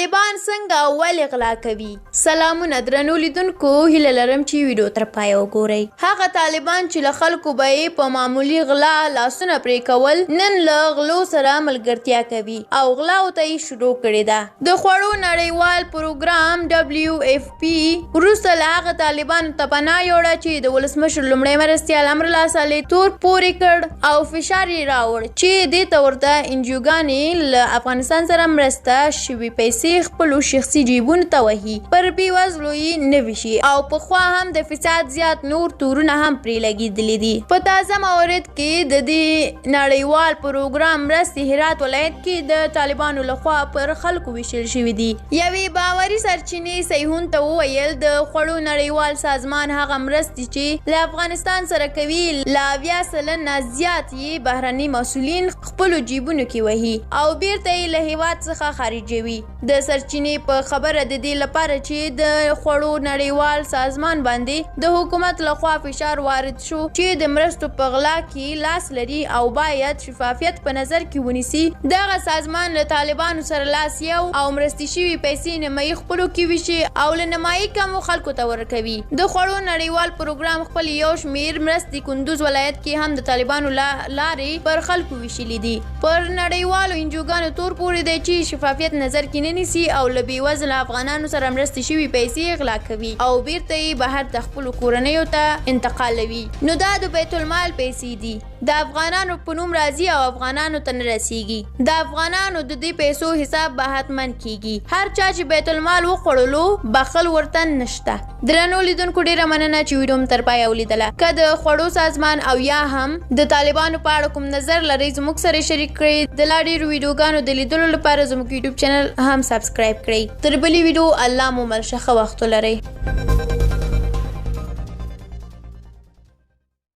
طالبان څنګه ولې غلا کوي؟ سلامونه درنو لیدونکو، هیله لرم چې ویډیو تر پایه وګورئ. هغه طالبان چې له خلکو به یې په معمولي غلا لاسونه پرې کول، نن له غلو سره ملګرتیا کوي او غلاو ته یې شروع کړې ده. د خوړو نړیوال پروګرام WFP وروسته له هغه طالبانو ته پناه یوړه چې د ولسمشر لومړی مرستیال امرالله صالح تور پورې کړ او فشار یې راوړ چې دې ته ورته انجوګانې له افغانستان سره مرسته شوي پیسې خپلو شخصي جیبونو ته وهي، پر بېوزلو یې نه ویشي او پخوا هم د فساد زیات نور تورونه هم پرې لګېدلي دي. په تازه مورد کې د دې نړیوال پروګرام مرستې هرات ولایت کې د طالبانو لخوا پر خلکو ویشل شوي دي. یوې باوري سرچینې صیحون ته وویل د خوړو نړیوال سازمان هغه مرستې چې له افغانستان سره کوي له 80 سلنه زیات یې بهرني مسؤلین خپلو جیبونو کې وهي او بیرته یې له هیواد څخه خارجوي. د سرچینې په خبره د دې لپاره چې د خوړو نړیوال سازمان باندې د حکومت لخوا فشار وارد شو چې د مرستو په غلا کې لاس لري او باید شفافیت په نظر کې ونیسي. دغه سازمان له طالبانو سره لاس یو او مرستې شوي پیسې نیمایي خپلو کې ویشي او له نیمایي کمو خلکو ته ورکوي. د خوړو نړیوال پروګرام خپل یو شمیر مرستې کندوز ولایت کې هم د طالبانو لارې پر خلکو ویشلي دي. پر نړیوالو انجوګانو تور پورې دی چې شفافیت نظر کې نه نیسي او له بېوزله افغانانو سره مرستې شوي پیسې غلا کوي او بیرته یې بهر د خپلو کورنیو ته انتقالوي. نو دا د بیت المال پیسې دي، د افغانانو په نوم راځي او افغانانو ته نه رسیږي. د افغانانو د دې پیسو حساب به حتمن کیږي. هر چا چې بیت المال وخوړلو بخل ورته نشته. درنو لیدونکو ډیره مننه چې ویډیو مو تر پایه ولیدله. که د خوړو سازمان او یا هم د طالبانو په اړه کوم نظر لرئ زموږ سره شریک کړئ. د لا ډېرو ویډیوګانو د لیدلو لپاره زموږ یوټیوب چینل هم سبسکرایب کړئ. تر بلې ویډیو الله مو مل شه، ښه وخت ولرئ.